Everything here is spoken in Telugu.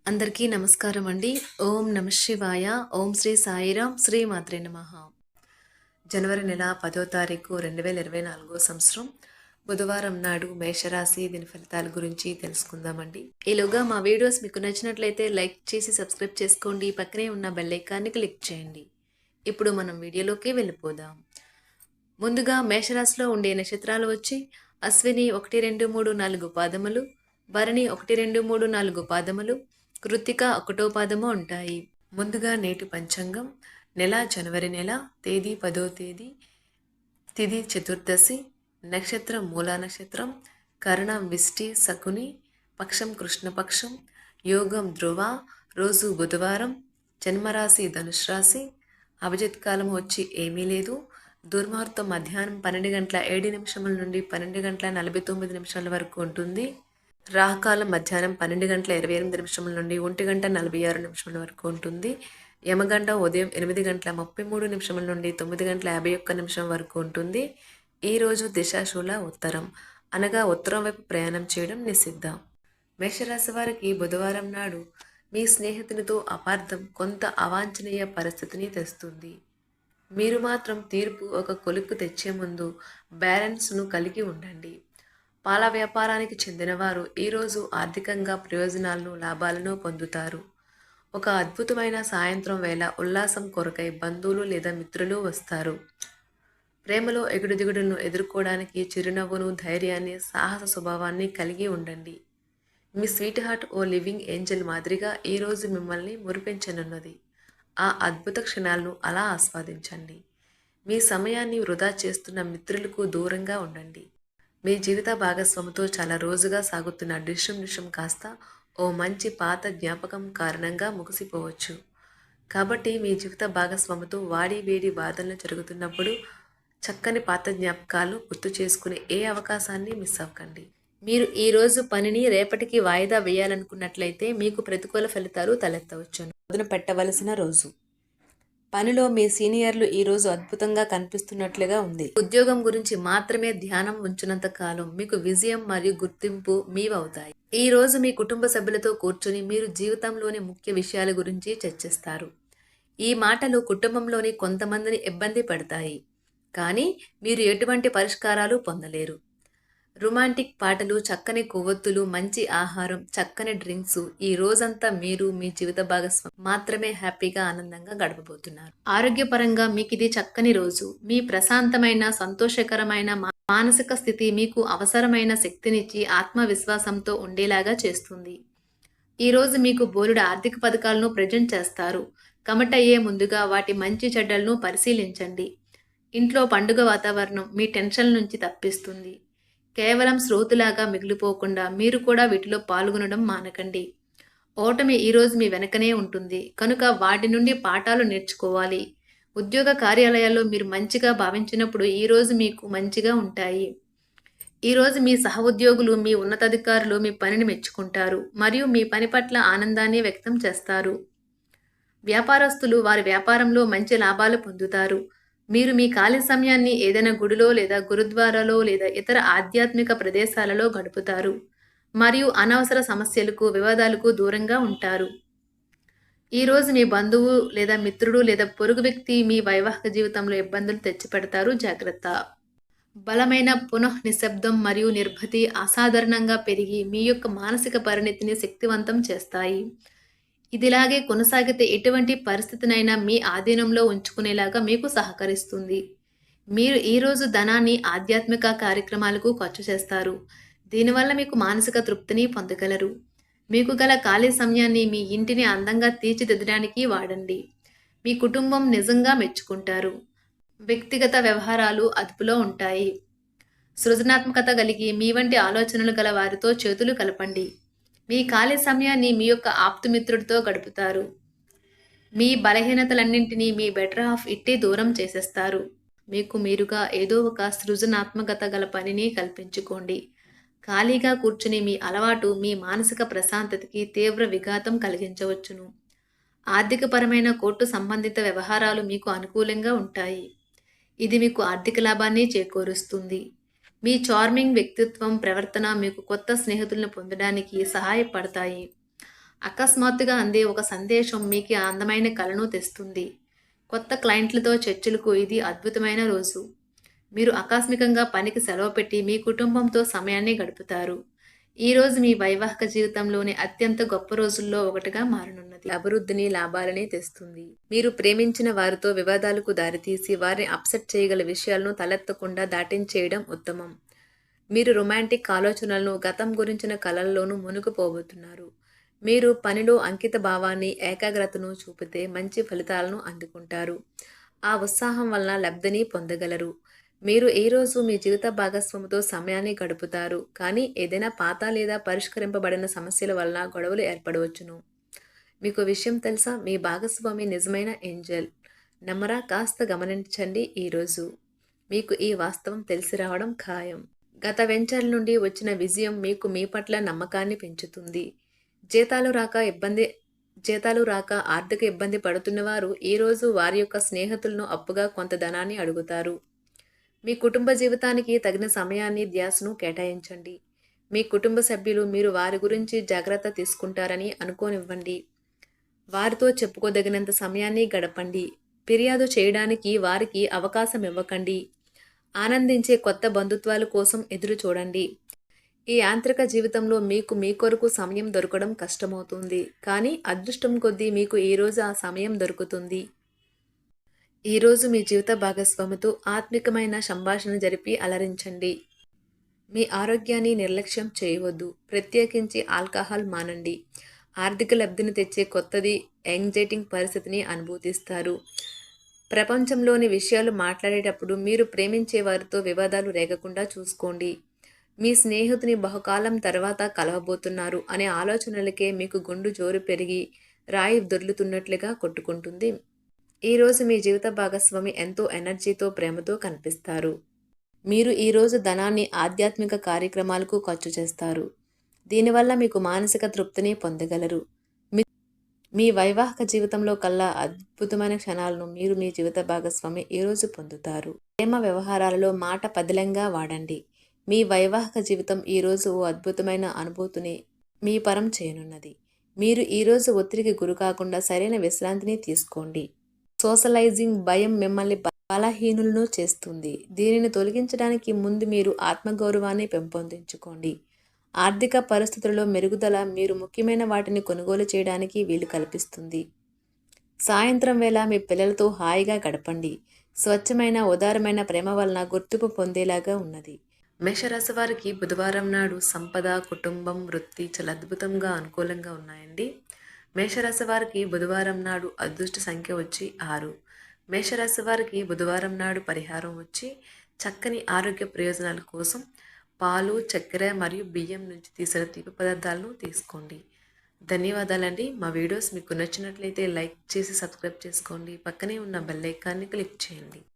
అందరికీ నమస్కారం అండి. ఓం నమ శివాయ. ఓం శ్రీ సాయిరాం. శ్రీ మాత్రే నమః. జనవరి నెల 10వ తారీఖు 2024 సంవత్సరం బుధవారం నాడు మేషరాశి దీని ఫలితాల గురించి తెలుసుకుందామండి. ఈలోగా మా వీడియోస్ మీకు నచ్చినట్లయితే లైక్ చేసి సబ్స్క్రైబ్ చేసుకోండి. పక్కనే ఉన్న బెల్ ఐకాన్ని క్లిక్ చేయండి. ఇప్పుడు మనం వీడియోలోకి వెళ్ళిపోదాం. ముందుగా మేషరాశిలో ఉండే నక్షత్రాలు వచ్చి అశ్విని 1, 2, 3, 4 పాదములు, భరణి 1, 2, 3, 4 పాదములు, కృత్తిక 1వ పాదము ఉంటాయి. ముందుగా నేటి పంచాంగం. నెల జనవరి నెల, తేదీ 10వ తేదీ, తిథి చతుర్దశి, నక్షత్రం మూలా నక్షత్రం, కరణం విష్టి శకుని, పక్షం కృష్ణపక్షం, యోగం ధ్రువ, రోజు బుధవారం, జన్మరాశి ధనుసు రాశి, అభిజిత్ కాలం వచ్చి ఏమీ లేదు. దుర్ముహూర్తం మధ్యాహ్నం 12:07 నుండి 12:49 వరకు ఉంటుంది. రాహుకాలం మధ్యాహ్నం 12:28 నుండి 1:46 వరకు ఉంటుంది. యమగండం ఉదయం 8:33 నుండి 9:51 వరకు ఉంటుంది. ఈరోజు దిశాశూల ఉత్తరం, అనగా ఉత్తరం వైపు ప్రయాణం చేయడం నిషిద్ధం. మేషరాశి వారికి బుధవారం నాడు మీ స్నేహితునితో అపార్థం కొంత అవాంఛనీయ పరిస్థితిని తెస్తుంది. మీరు మాత్రం తీర్పు ఒక కొలిక్కు తెచ్చే ముందు బ్యాలెన్స్ను కలిగి ఉండండి. పాల వ్యాపారానికి చెందినవారు ఈరోజు ఆర్థికంగా ప్రయోజనాలను లాభాలను పొందుతారు. ఒక అద్భుతమైన సాయంత్రం వేళ ఉల్లాసం కొరకై బంధువులు లేదా మిత్రులు వస్తారు. ప్రేమలో ఎగుడు దిగుడును ఎదుర్కోవడానికి చిరునవ్వును, ధైర్యాన్ని, సాహస స్వభావాన్ని కలిగి ఉండండి. మీ స్వీట్ హార్ట్ ఓ లివింగ్ ఏంజల్ మాదిరిగా ఈరోజు మిమ్మల్ని మురిపించనున్నది. ఆ అద్భుత క్షణాలను అలా ఆస్వాదించండి. మీ సమయాన్ని వృధా చేస్తున్న మిత్రులకు దూరంగా ఉండండి. మీ జీవిత భాగస్వామితో చాలా రోజుగా సాగుతున్న డిషం కాస్త ఓ మంచి పాత జ్ఞాపకం కారణంగా ముగిసిపోవచ్చు. కాబట్టి మీ జీవిత భాగస్వామితో వాడి వేడి వాదనలు జరుగుతున్నప్పుడు చక్కని పాత జ్ఞాపకాలు గుర్తు చేసుకునే ఏ అవకాశాన్ని మిస్ అవ్వకండి. మీరు ఈరోజు పనిని రేపటికి వాయిదా వేయాలనుకున్నట్లయితే మీకు ప్రతికూల ఫలితాలు తలెత్తవచ్చును. మొదలు పెట్టవలసిన రోజు. పనిలో మీ సీనియర్లు ఈరోజు అద్భుతంగా కనిపిస్తున్నట్లుగా ఉంది. ఉద్యోగం గురించి మాత్రమే ధ్యానం ఉంచినంత కాలం మీకు విజయం మరియు గుర్తింపు మీవవుతాయి. ఈ రోజు మీ కుటుంబ సభ్యులతో కూర్చుని మీరు జీవితంలోని ముఖ్య విషయాల గురించి చర్చిస్తారు. ఈ మాటలు కుటుంబంలోని కొంతమందిని ఇబ్బంది పెడతాయి, కానీ మీరు ఎటువంటి పరిష్కారాలు పొందలేరు. రొమాంటిక్ పాటలు, చక్కని కొవ్వొత్తులు, మంచి ఆహారం, చక్కని డ్రింక్స్, ఈ రోజంతా మీరు మీ జీవిత భాగస్వామి మాత్రమే హ్యాపీగా ఆనందంగా గడపబోతున్నారు. ఆరోగ్యపరంగా మీకు ఇది చక్కని రోజు. మీ ప్రశాంతమైన, సంతోషకరమైన మానసిక స్థితి మీకు అవసరమైన శక్తినిచ్చి ఆత్మవిశ్వాసంతో ఉండేలాగా చేస్తుంది. ఈరోజు మీకు బోలెడు ఆర్థిక పథకాలను ప్రజెంట్ చేస్తారు. కమిటయ్యే ముందుగా వాటి మంచి చెడ్డలను పరిశీలించండి. ఇంట్లో పండుగ వాతావరణం మీ టెన్షన్ నుంచి తప్పిస్తుంది. కేవలం శ్రోతలాగా మిగిలిపోకుండా మీరు కూడా వీటిలో పాల్గొనడం మానకండి. ఓటమి ఈరోజు మీ వెనకనే ఉంటుంది, కనుక వాటి నుండి పాఠాలు నేర్చుకోవాలి. ఉద్యోగ కార్యాలయాల్లో మీరు మంచిగా భావించినప్పుడు ఈరోజు మీకు మంచిగా ఉంటాయి. ఈరోజు మీ సహోద్యోగులు, మీ ఉన్నతాధికారులు మీ పనిని మెచ్చుకుంటారు మరియు మీ పని పట్ల ఆనందాన్ని వ్యక్తం చేస్తారు. వ్యాపారస్తులు వారి వ్యాపారంలో మంచి లాభాలు పొందుతారు. మీరు మీ ఖాళీ సమయాన్ని ఏదైనా గుడిలో లేదా గురుద్వారాలో లేదా ఇతర ఆధ్యాత్మిక ప్రదేశాలలో గడుపుతారు మరియు అనవసర సమస్యలకు, వివాదాలకు దూరంగా ఉంటారు. ఈరోజు మీ బంధువు లేదా మిత్రుడు లేదా పొరుగు వ్యక్తి మీ వైవాహిక జీవితంలో ఇబ్బందులు తెచ్చిపెడతారు, జాగ్రత్త. బలమైన నిశ్శబ్దం మరియు నిర్భతి అసాధారణంగా పెరిగి మీ యొక్క మానసిక పరిణతిని శక్తివంతం చేస్తాయి. ఇదిలాగే కొనసాగితే ఎటువంటి పరిస్థితినైనా మీ ఆధీనంలో ఉంచుకునేలాగా మీకు సహకరిస్తుంది. మీరు ఈరోజు ధనాన్ని ఆధ్యాత్మిక కార్యక్రమాలకు ఖర్చు చేస్తారు. దీనివల్ల మీకు మానసిక తృప్తిని పొందగలరు. మీకు గల ఖాళీ సమయాన్ని మీ ఇంటిని అందంగా తీర్చిదిద్దడానికి వాడండి. మీ కుటుంబం నిజంగా మెచ్చుకుంటారు. వ్యక్తిగత వ్యవహారాలు అదుపులో ఉంటాయి. సృజనాత్మకత కలిగి మీ వంటి ఆలోచనలు గల వారితో చేతులు కలపండి. మీ ఖాళీ సమయాన్ని మీ యొక్క ఆప్తుమిత్రుడితో గడుపుతారు. మీ బలహీనతలన్నింటినీ మీ బెటర్ హాఫ్ ఇట్టే దూరం చేసేస్తారు. మీకు మీరుగా ఏదో ఒక సృజనాత్మకత గల పనిని కల్పించుకోండి. ఖాళీగా కూర్చుని మీ అలవాటు మీ మానసిక ప్రశాంతతకి తీవ్ర విఘాతం కలిగించవచ్చును. ఆర్థికపరమైన కోర్టు సంబంధిత వ్యవహారాలు మీకు అనుకూలంగా ఉంటాయి. ఇది మీకు ఆర్థిక లాభాన్ని చేకూరుస్తుంది. మీ చార్మింగ్ వ్యక్తిత్వం, ప్రవర్తన మీకు కొత్త స్నేహితులను పొందడానికి సహాయపడతాయి. అకస్మాత్తుగా అందే ఒక సందేశం మీకు అందమైన కలను తెస్తుంది. కొత్త క్లయింట్లతో చర్చలకు ఇది అద్భుతమైన రోజు. మీరు ఆకస్మికంగా పనికి సెలవు పెట్టి మీ కుటుంబంతో సమయాన్ని గడుపుతారు. ఈ రోజు మీ వైవాహిక జీవితంలోని అత్యంత గొప్ప రోజుల్లో ఒకటిగా మారనున్నది. అభివృద్ధిని, లాభాలని తెస్తుంది. మీరు ప్రేమించిన వారితో వివాదాలకు దారితీసి వారిని అప్సెట్ చేయగల విషయాలను తలెత్తకుండా దాటించేయడం ఉత్తమం. మీరు రొమాంటిక్ ఆలోచనలను, గతం గురించిన కలల్లోనూ మునిగిపోబోతున్నారు. మీరు పనిలో అంకిత భావాన్ని, ఏకాగ్రతను చూపితే మంచి ఫలితాలను అందుకుంటారు. ఆ ఉత్సాహం వలన లబ్ధిని పొందగలరు. మీరు ఈ రోజు మీ జీవిత భాగస్వామితో సమయాన్ని గడుపుతారు. కానీ ఏదైనా పాత లేదా పరిష్కరింపబడిన సమస్యల వలన గొడవలు ఏర్పడవచ్చును. మీకు విషయం తెలుసా? మీ భాగస్వామి నిజమైన ఏంజెల్. నమ్మరా? కాస్త గమనించండి. ఈరోజు మీకు ఈ వాస్తవం తెలిసి రావడం ఖాయం. గత వెంచర్ల నుండి వచ్చిన విజయం మీకు మీ పట్ల నమ్మకాన్ని పెంచుతుంది. జీతాలు రాక ఆర్థిక ఇబ్బంది పడుతున్నవారు ఈరోజు వారి యొక్క స్నేహితులను అప్పుగా కొంత ధనాన్ని అడుగుతారు. మీ కుటుంబ జీవితానికి తగిన సమయాన్ని, ధ్యాసను కేటాయించండి. మీ కుటుంబ సభ్యులు మీరు వారి గురించి జాగ్రత్త తీసుకుంటారని అనుకోనివ్వండి. వారితో చెప్పుకోదగినంత సమయాన్ని గడపండి. ఫిర్యాదు చేయడానికి వారికి అవకాశం ఇవ్వకండి. ఆనందించే కొత్త బంధుత్వాల కోసం ఎదురు చూడండి. ఈ యాంత్రిక జీవితంలో మీకు మీ కొరకు సమయం దొరకడం కష్టమవుతుంది. కానీ అదృష్టం కొద్దీ మీకు ఈరోజు ఆ సమయం దొరుకుతుంది. ఈరోజు మీ జీవిత భాగస్వామితో ఆత్మికమైన సంభాషణ జరిపి అలరించండి. మీ ఆరోగ్యాన్ని నిర్లక్ష్యం చేయవద్దు. ప్రత్యేకించి ఆల్కహాల్ మానండి. ఆర్థిక లబ్ధిని తెచ్చే కొత్తది యాంగ్జైటింగ్ పరిస్థితిని అనుభూతిస్తారు. ప్రపంచంలోని విషయాలు మాట్లాడేటప్పుడు మీరు ప్రేమించే వారితో వివాదాలు రేగకుండా చూసుకోండి. మీ స్నేహితుని బహుకాలం తర్వాత కలవబోతున్నారు అనే ఆలోచనలకే మీకు గుండు జోరు పెరిగి రాయి దొర్లుతున్నట్లుగా కొట్టుకుంటుంది. ఈరోజు మీ జీవిత భాగస్వామి ఎంతో ఎనర్జీతో, ప్రేమతో కనిపిస్తారు. మీరు ఈరోజు ధనాన్ని ఆధ్యాత్మిక కార్యక్రమాలకు ఖర్చు చేస్తారు. దీనివల్ల మీకు మానసిక తృప్తిని పొందగలరు. మీ వైవాహిక జీవితంలో కల్లా అద్భుతమైన క్షణాలను మీరు మీ జీవిత భాగస్వామి ఈరోజు పొందుతారు. ప్రేమ వ్యవహారాలలో మాట పదిలంగా వాడండి. మీ వైవాహిక జీవితం ఈరోజు ఓ అద్భుతమైన అనుభూతిని మీ పరం చేయనున్నది. మీరు ఈరోజు ఒత్తిడికి గురి కాకుండా సరైన విశ్రాంతిని తీసుకోండి. సోషలైజింగ్ భయం మిమ్మల్ని బలహీనులను చేస్తుంది. దీనిని తొలగించడానికి ముందు మీరు ఆత్మగౌరవాన్ని పెంపొందించుకోండి. ఆర్థిక పరిస్థితులలో మెరుగుదల మీరు ముఖ్యమైన వాటిని కొనుగోలు చేయడానికి వీలు కల్పిస్తుంది. సాయంత్రం వేళ మీ పిల్లలతో హాయిగా గడపండి. స్వచ్ఛమైన, ఉదారమైన ప్రేమ వలన గుర్తింపు పొందేలాగా ఉన్నది. మేషరాశి వారికి బుధవారం నాడు సంపద, కుటుంబం, వృత్తి చాలా అద్భుతంగా అనుకూలంగా ఉన్నాయండి. మేషరాశి వారికి బుధవారం నాడు అదృష్ట సంఖ్య వచ్చి 6. మేషరాశి వారికి బుధవారం నాడు పరిహారం వచ్చి చక్కని ఆరోగ్య ప్రయోజనాల కోసం పాలు, చక్కెర మరియు బియ్యం నుంచి తీసిన తీపి పదార్థాలను తీసుకోండి. ధన్యవాదాలండి. మా వీడియోస్ మీకు నచ్చినట్లయితే లైక్ చేసి సబ్స్క్రైబ్ చేసుకోండి. పక్కనే ఉన్న బెల్ ఐకాన్ని క్లిక్ చేయండి.